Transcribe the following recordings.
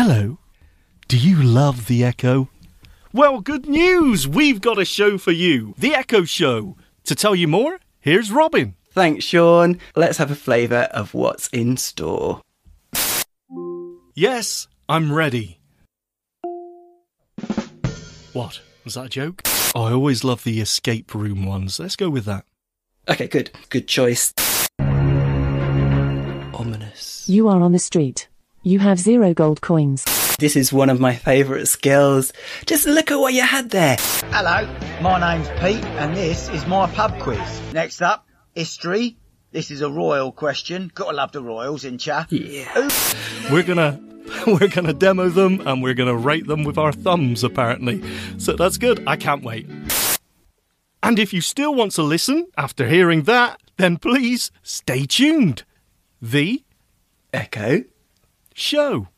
Hello. Do you love The Echo? Well, good news! We've got a show for you, The Echo Show. To tell you more, here's Robin. Thanks, Sean. Let's have a flavour of what's in store. Yes, I'm ready. What? Was that a joke? Oh, I always love the escape room ones. Let's go with that. Okay, good. Good choice. Ominous. You are on the street. You have 0 gold coins. This is one of my favourite skills. Just look at what you had there. Hello, my name's Pete and this is my pub quiz. Next up, history. This is a royal question. Gotta love the royals, ain't ya? Yeah. We're gonna demo them and we're gonna rate them with our thumbs, apparently. So that's good. I can't wait. And if you still want to listen after hearing that, then please stay tuned. The Echo Show.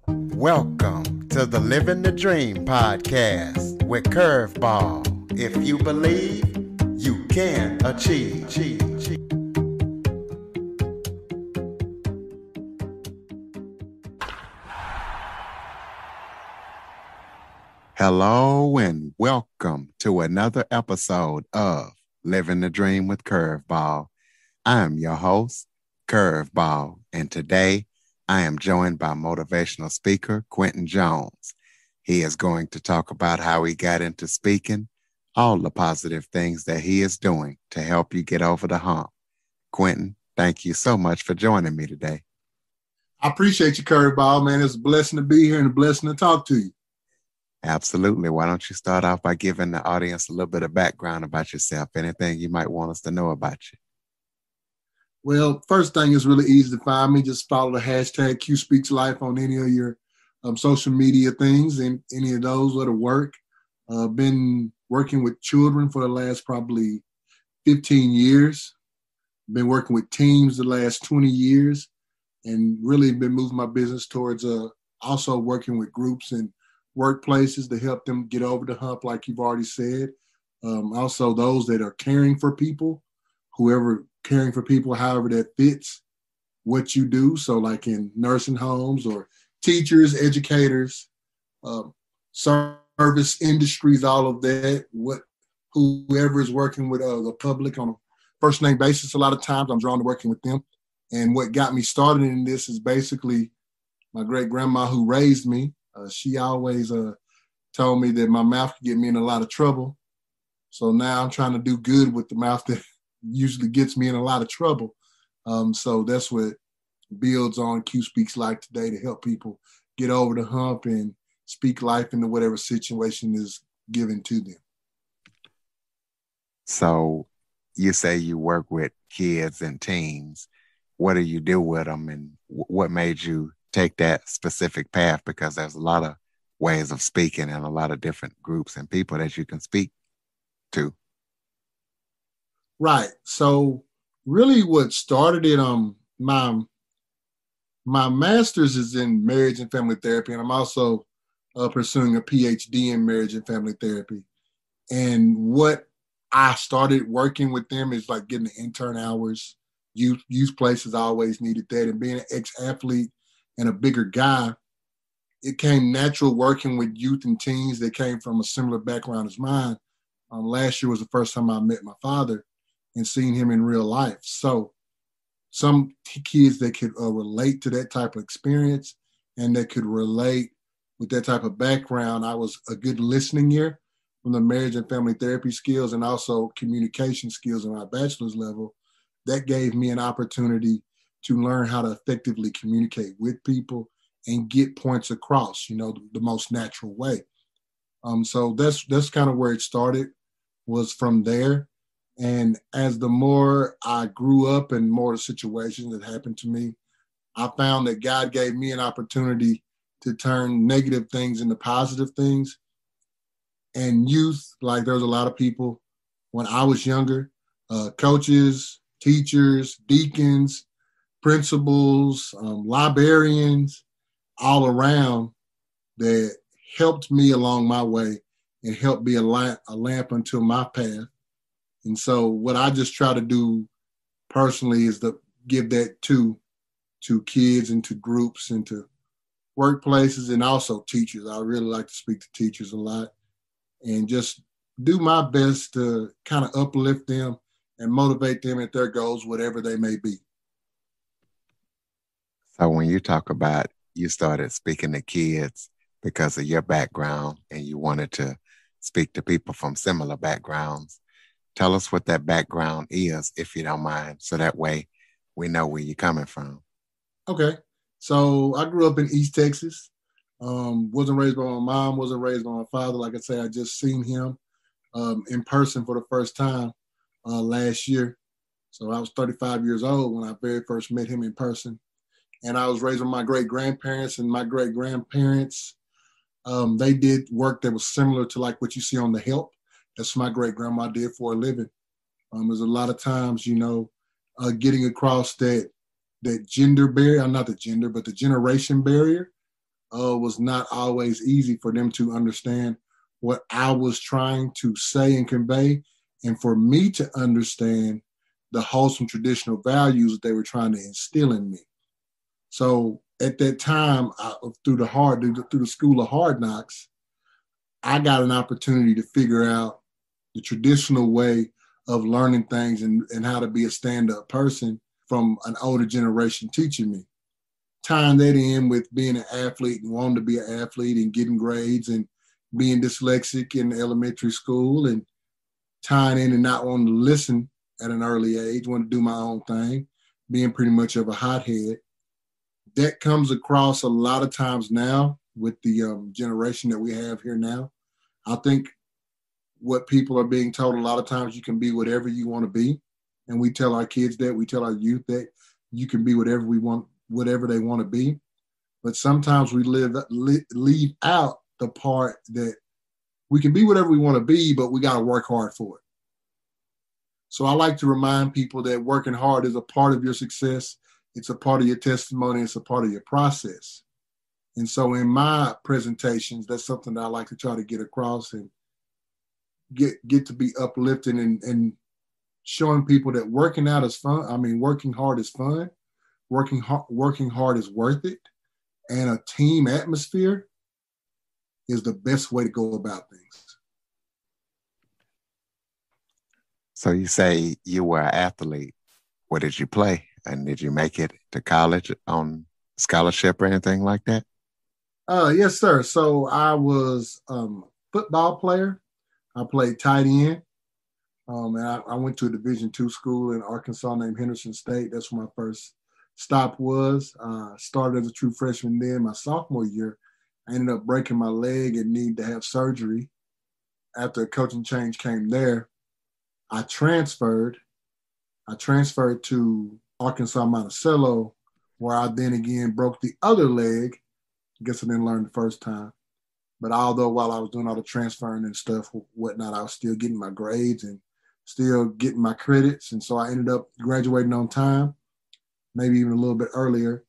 Welcome to the Living the Dream podcast with Curveball. If you believe, you can achieve. Hello and welcome to another episode of Living the Dream with Curveball. I'm your host, Curveball, and today I am joined by motivational speaker Quinton Jones. He is going to talk about how he got into speaking, all the positive things that he is doing to help you get over the hump. Quinton, thank you so much for joining me today. I appreciate you, Curveball, man. It's a blessing to be here and a blessing to talk to you. Absolutely. Why don't you start off by giving the audience a little bit of background about yourself, anything you might want us to know about you? Well, first thing is really easy to find me. Just follow the hashtag QSpeaksLife on any of your social media things and any of those that work. Been working with children for the last probably 15 years. Been working with teams the last 20 years and really been moving my business towards also working with groups and workplaces to help them get over the hump, like you've already said. Also those that are caring for people, whoever caring for people, however that fits what you do. So like in nursing homes or teachers, educators, service industries, all of that, whoever is working with the public on a first name basis, a lot of times I'm drawn to working with them. And what got me started in this is basically my great grandma who raised me. She always told me that my mouth could get me in a lot of trouble. So now I'm trying to do good with the mouth that usually gets me in a lot of trouble. So that's what builds on Q Speaks Life today, to help people get over the hump and speak life into whatever situation is given to them. So you say you work with kids and teens. What do you do with them, and what made you take that specific path? Because there's a lot of ways of speaking and a lot of different groups and people that you can speak to. Right. So really what started it, my master's is in marriage and family therapy, and I'm also pursuing a PhD in marriage and family therapy. And what I started working with them is like getting the intern hours. Youth places always needed that. And being an ex-athlete and a bigger guy, it came natural working with youth and teens that came from a similar background as mine. Last year was the first time I met my father and seen him in real life. So some kids that could relate to that type of experience and that could relate with that type of background. I was a good listening ear from the marriage and family therapy skills and also communication skills in my bachelor's level. That gave me an opportunity to learn how to effectively communicate with people and get points across, the most natural way. So that's kind of where it started, was from there. And as the more I grew up and more the situations that happened to me, I found that God gave me an opportunity to turn negative things into positive things. And youth, like there's a lot of people when I was younger, coaches, teachers, deacons, principals, librarians, all around that helped me along my way and helped be a lamp unto my path. And so what I just try to do personally is to give that to kids and to groups and to workplaces, and also teachers. I really like to speak to teachers a lot and just do my best to kind of uplift them and motivate them at their goals, whatever they may be. So when you talk about you started speaking to kids because of your background and you wanted to speak to people from similar backgrounds, tell us what that background is, if you don't mind, so that way we know where you're coming from. Okay. So I grew up in East Texas. Wasn't raised by my mom, wasn't raised by my father. Like I say, I just seen him in person for the first time last year. So I was 35 years old when I very first met him in person. And I was raised with my great-grandparents, and my great-grandparents, they did work that was similar to like what you see on The Help. That's what my great-grandma did for a living. There's a lot of times, getting across that gender barrier, not the gender, but the generation barrier was not always easy for them to understand what I was trying to say and convey, and for me to understand the wholesome traditional values that they were trying to instill in me. So at that time, through the school of hard knocks, I got an opportunity to figure out the traditional way of learning things and how to be a stand-up person from an older generation teaching me. Tying that in with being an athlete and wanting to be an athlete and getting grades and being dyslexic in elementary school, and tying in and not wanting to listen at an early age, wanting to do my own thing, being pretty much of a hothead. That comes across a lot of times now with the generation that we have here now. I think what people are being told a lot of times, you can be whatever you want to be. And we tell our kids that, we tell our youth that you can be whatever we want, whatever they want to be. But sometimes we leave out the part that we can be whatever we want to be, but we got to work hard for it. So I like to remind people that working hard is a part of your success. It's a part of your testimony. It's a part of your process. And so in my presentations, that's something that I like to try to get across and get to be uplifting and showing people that working out is fun. I mean, working hard is fun. Working hard is worth it. And a team atmosphere is the best way to go about things. So you say you were an athlete. What did you play? And did you make it to college on scholarship or anything like that? Yes, sir. So I was a football player. I played tight end. And I went to a Division II school in Arkansas named Henderson State. That's where my first stop was. Started as a true freshman then. My sophomore year, I ended up breaking my leg and needed to have surgery. After a coaching change came there, I transferred to Arkansas Monticello, where I then again broke the other leg. I guess I didn't learn the first time. But although while I was doing all the transferring and stuff, whatnot, I was still getting my grades and still getting my credits. And so I ended up graduating on time, maybe even a little bit earlier,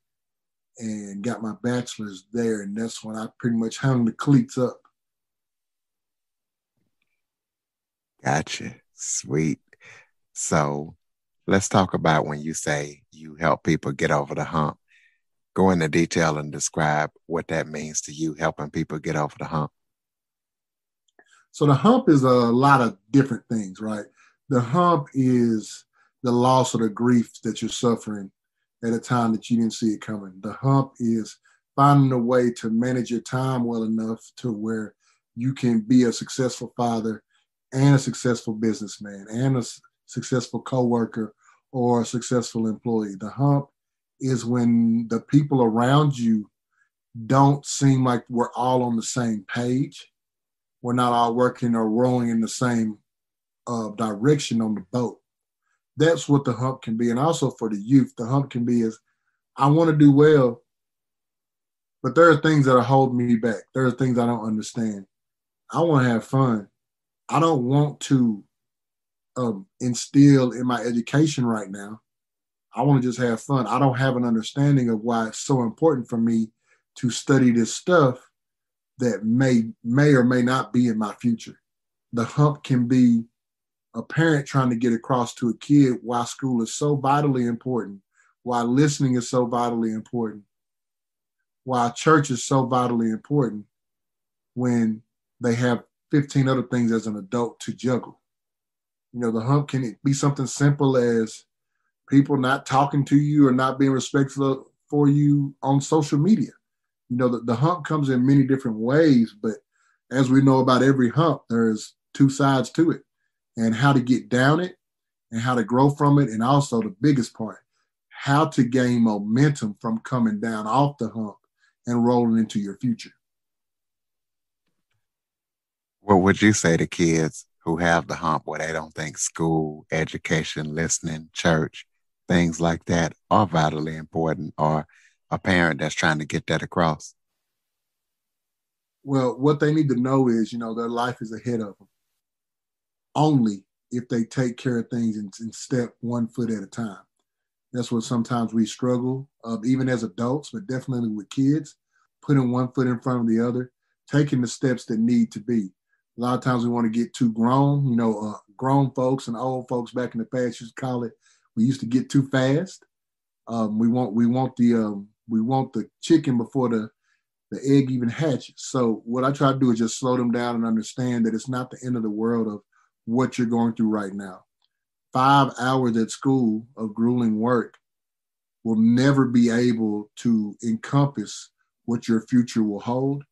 and got my bachelor's there. And that's when I pretty much hung the cleats up. Gotcha. Sweet. So let's talk about when you say you help people get over the hump. Go into detail and describe what that means to you, helping people get over the hump. So the hump is a lot of different things, right? The hump is the loss or the grief that you're suffering at a time that you didn't see it coming. The hump is finding a way to manage your time well enough to where you can be a successful father and a successful businessman and a successful coworker or a successful employee. The hump is when the people around you don't seem like we're all on the same page. We're not all working or rowing in the same direction on the boat. That's what the hump can be. And also for the youth, the hump can be is, I want to do well, but there are things that are holding me back. There are things I don't understand. I want to have fun. I don't want to instill in my education right now. I want to just have fun. I don't have an understanding of why it's so important for me to study this stuff that may or may not be in my future. The hump can be a parent trying to get across to a kid why school is so vitally important, why listening is so vitally important. why church is so vitally important when they have 15 other things as an adult to juggle. The hump can be something simple as people not talking to you or not being respectful for you on social media. The hump comes in many different ways, but as we know about every hump, there's two sides to it, and how to get down it and how to grow from it. And also the biggest part, how to gain momentum from coming down off the hump and rolling into your future. What would you say to kids who have the hump where they don't think school, education, listening, church, things like that are vitally important, or a parent that's trying to get that across? Well, what they need to know is, their life is ahead of them only if they take care of things and step 1 foot at a time. That's what sometimes we struggle, even as adults, but definitely with kids, putting 1 foot in front of the other, taking the steps that need to be. A lot of times we want to get too grown. Grown folks and old folks back in the past used to call it, we used to get too fast. We want the chicken before the egg even hatches. So what I try to do is just slow them down and understand that it's not the end of the world of what you're going through right now. 5 hours at school of grueling work will never be able to encompass what your future will hold.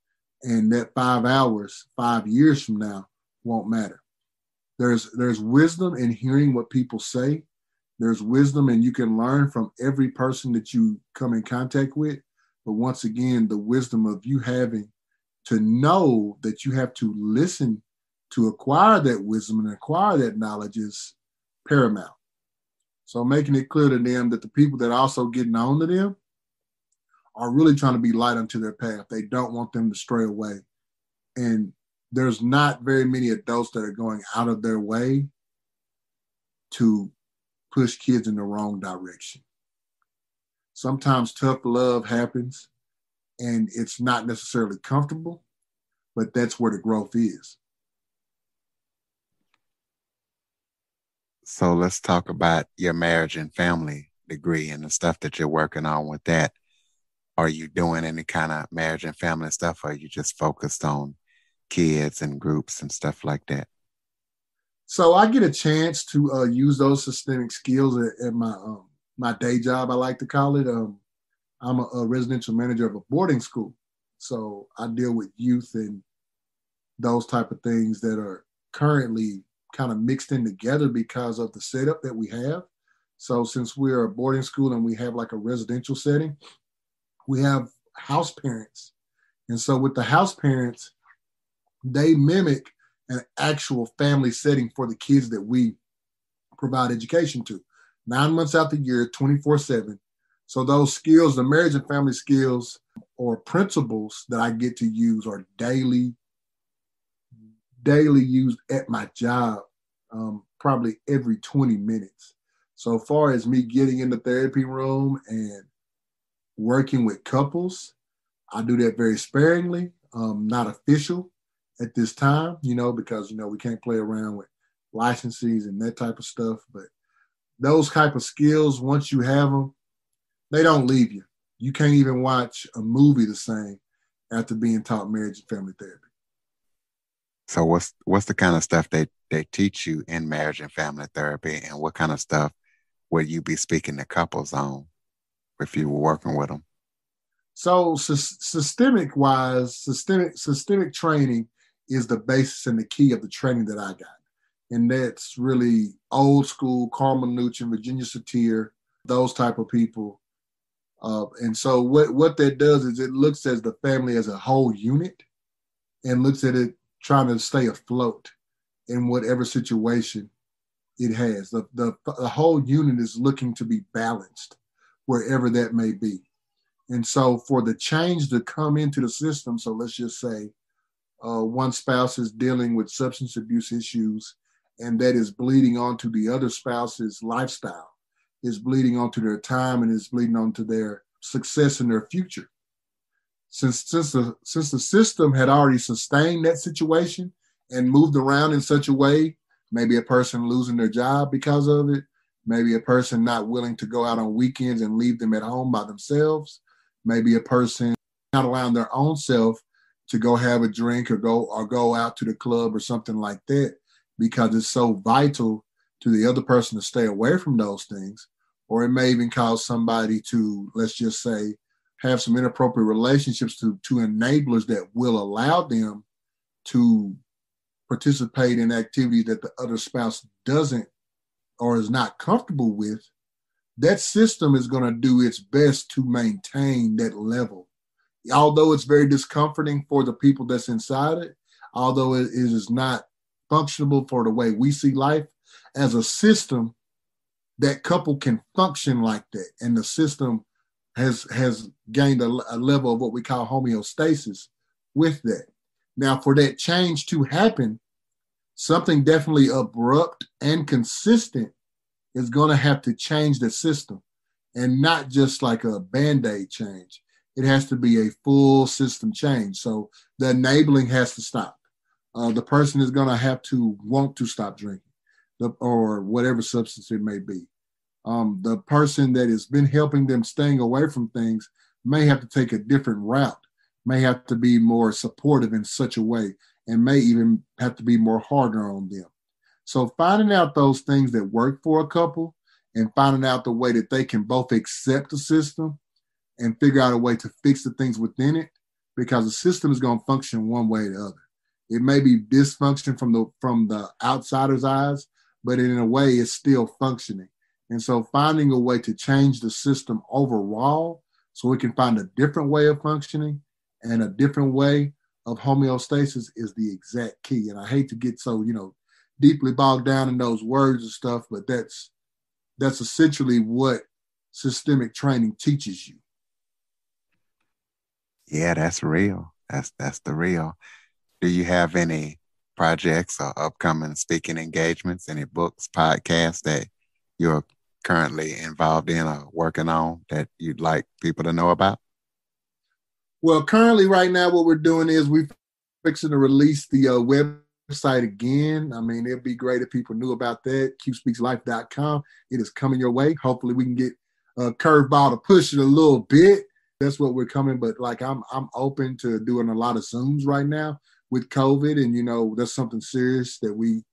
And that 5 hours, 5 years from now, won't matter. There's wisdom in hearing what people say. There's wisdom, and you can learn from every person that you come in contact with. But once again, the wisdom of you having to know that you have to listen to acquire that wisdom and acquire that knowledge is paramount. So making it clear to them that the people that are also getting on to them are really trying to be light unto their path. They don't want them to stray away. And there's not very many adults that are going out of their way to push kids in the wrong direction. Sometimes tough love happens and it's not necessarily comfortable, but that's where the growth is. So let's talk about your marriage and family degree and the stuff that you're working on with that. Are you doing any kind of marriage and family stuff, or are you just focused on kids and groups and stuff like that? So I get a chance to use those systemic skills at my day job, I like to call it. I'm a residential manager of a boarding school. So I deal with youth and those type of things that are currently kind of mixed in together because of the setup that we have. So since we're a boarding school and we have like a residential setting, we have house parents. And so with the house parents, they mimic an actual family setting for the kids that we provide education to. 9 months out the year, 24/7. So those skills, the marriage and family skills or principles that I get to use are daily used at my job, probably every 20 minutes. So far as me getting in the therapy room and working with couples, I do that very sparingly, not official at this time, because, we can't play around with licenses and that type of stuff. But those type of skills, once you have them, they don't leave you. You can't even watch a movie the same after being taught marriage and family therapy. So what's the kind of stuff they teach you in marriage and family therapy, and what kind of stuff would you be speaking to couples on if you were working with them? So systemic training is the basis and the key of the training that I got. And that's really old school, Carl Minuchin, Virginia Satir, those type of people. And so what that does is it looks at the family as a whole unit and looks at it trying to stay afloat in whatever situation it has. The whole unit is looking to be balanced wherever that may be. And so for the change to come into the system, so let's just say one spouse is dealing with substance abuse issues, and that is bleeding onto the other spouse's lifestyle, is bleeding onto their time, and is bleeding onto their success in their future. Since the system had already sustained that situation and moved around in such a way, maybe a person losing their job because of it, maybe a person not willing to go out on weekends and leave them at home by themselves, maybe a person not allowing their own self to go have a drink or go out to the club or something like that, because it's so vital to the other person to stay away from those things. Or it may even cause somebody to, let's just say, have some inappropriate relationships to enablers that will allow them to participate in activities that the other spouse doesn't or is not comfortable with. That system is going to do its best to maintain that level. Although it's very discomforting for the people that's inside it, although it is not functional for the way we see life, as a system, that couple can function like that. And the system has gained a level of what we call homeostasis with that. Now, for that change to happen, something definitely abrupt and consistent is going to have to change the system, and not just like a Band-Aid change. It has to be a full system change. So the enabling has to stop. The person is going to have to want to stop drinking or whatever substance it may be. The person that has been helping them staying away from things may have to take a different route, may have to be more supportive in such a way, and may even have to be more harder on them. So finding out those things that work for a couple and finding out the way that they can both accept the system and figure out a way to fix the things within it, because the system is going to function one way or the other. It may be dysfunction from the outsider's eyes, but in a way it's still functioning. And so finding a way to change the system overall so we can find a different way of functioning and a different way of homeostasis is the exact key. And I hate to get so, deeply bogged down in those words and stuff, but that's essentially what systemic training teaches you. Yeah, that's real. That's the real. Do you have any projects or upcoming speaking engagements, any books, podcasts that you're currently involved in or working on that you'd like people to know about? Well, currently right now what we're doing is we're fixing to release the website again. I mean, it'd be great if people knew about that, qspeakslife.com. It is coming your way. Hopefully we can get Curveball to push it a little bit. That's what we're coming. But like I'm open to doing a lot of Zooms right now with COVID, and that's something serious that we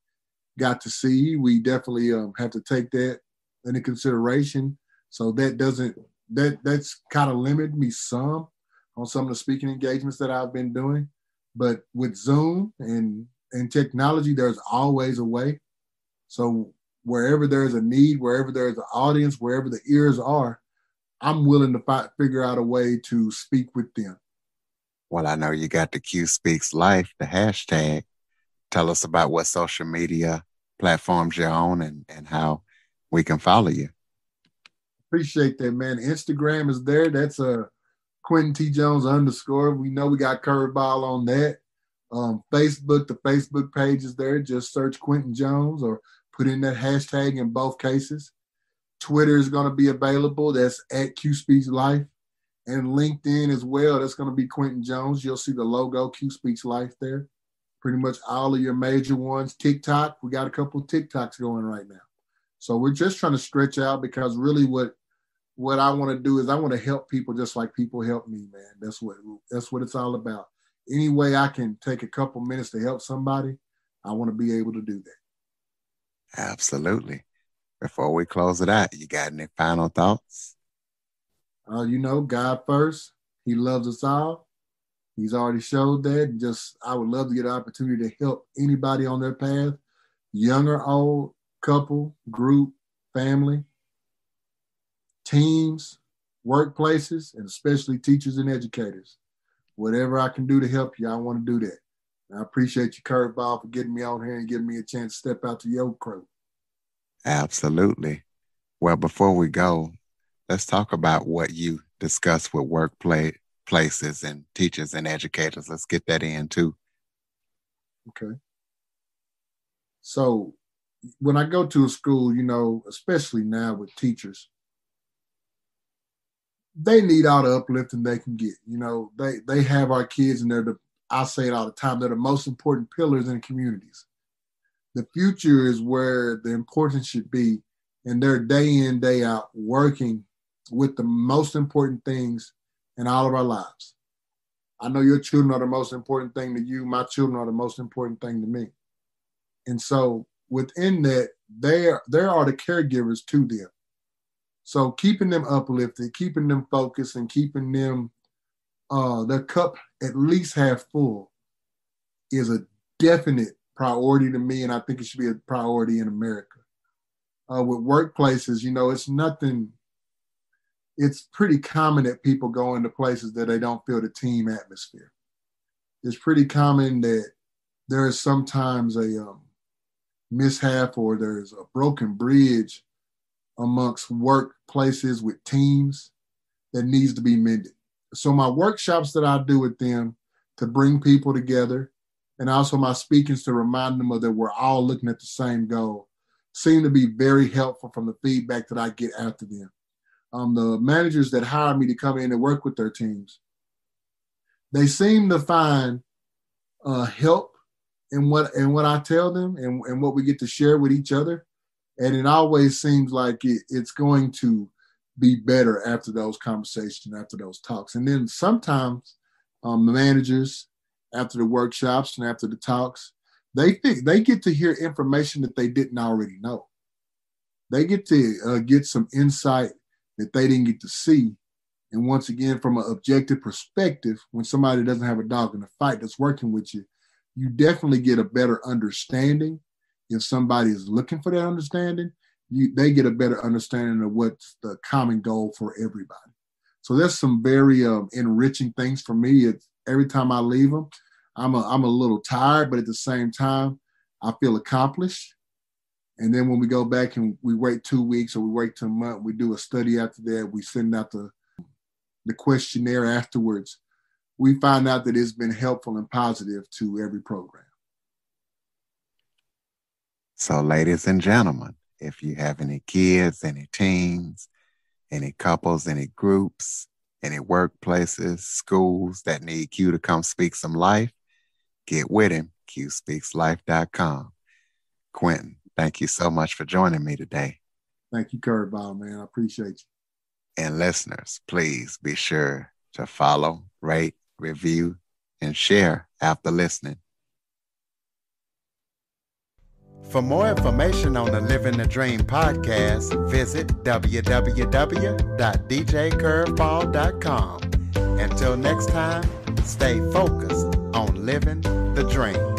got to see. We definitely have to take that into consideration. So that's kind of limited me some on some of the speaking engagements that I've been doing. But with Zoom and technology, there's always a way. So wherever there's a need, wherever there's an audience, wherever the ears are, I'm willing to figure out a way to speak with them. Well, I know you got the Q Speaks Life, the hashtag. Tell us about what social media platforms you're on and how we can follow you. Appreciate that, man. Instagram is there. That's Quinton T. Jones _. We know we got Curveball on that. Facebook, the Facebook page is there. Just search Quinton Jones or put in that hashtag in both cases. Twitter is going to be available. That's at Q Speaks Life. And LinkedIn as well. That's going to be Quinton Jones. You'll see the logo Q Speaks Life there. Pretty much all of your major ones. TikTok, we got a couple of TikToks going right now. So we're just trying to stretch out, because really what I want to do is I want to help people just like people help me, man. That's what it's all about. Any way I can take a couple minutes to help somebody, I want to be able to do that. Absolutely. Before we close it out, you got any final thoughts? God first. He loves us all. He's already showed that. I would love to get an opportunity to help anybody on their path, young or old, couple, group, family, teams, workplaces, and especially teachers and educators. Whatever I can do to help you, I want to do that. And I appreciate you, Curveball, for getting me on here and giving me a chance to step out to your crew. Absolutely. Well, before we go, let's talk about what you discuss with workplaces and teachers and educators. Let's get that in too. Okay. So when I go to a school, especially now with teachers, they need all the uplifting they can get. They have our kids, and I say it all the time, they're the most important pillars in communities. The future is where the importance should be, and they're day in, day out working with the most important things in all of our lives. I know your children are the most important thing to you. My children are the most important thing to me. And so within that, there are the caregivers to them. So keeping them uplifted, keeping them focused, and keeping them their cup at least half full is a definite priority to me, and I think it should be a priority in America. With workplaces, it's pretty common that people go into places that they don't feel the team atmosphere. It's pretty common that there is sometimes a mishap or there's a broken bridge amongst workplaces with teams that needs to be mended. So my workshops that I do with them to bring people together, and also my speakings to remind them that we're all looking at the same goal, seem to be very helpful from the feedback that I get after them. The managers that hire me to come in and work with their teams, they seem to find help in what I tell them and what we get to share with each other. And it always seems like it's going to be better after those conversations, after those talks. And then sometimes the managers, after the workshops and after the talks, they get to hear information that they didn't already know. They get to get some insight that they didn't get to see. And once again, from an objective perspective, when somebody doesn't have a dog in the fight that's working with you, you definitely get a better understanding. If somebody is looking for that understanding, they get a better understanding of what's the common goal for everybody. So there's some very enriching things for me. Every time I leave them, I'm a little tired, but at the same time, I feel accomplished. And then when we go back and we wait 2 weeks or we wait 2 months, we do a study after that, we send out the questionnaire afterwards, we find out that it's been helpful and positive to every program. So, ladies and gentlemen, if you have any kids, any teens, any couples, any groups, any workplaces, schools that need Q to come speak some life, get with him, qspeakslife.com. Quinton, thank you so much for joining me today. Thank you, Curveball, man. I appreciate you. And listeners, please be sure to follow, rate, review, and share after listening. For more information on the Living the Dream podcast, visit www.djcurveball.com. Until next time, stay focused on living the dream.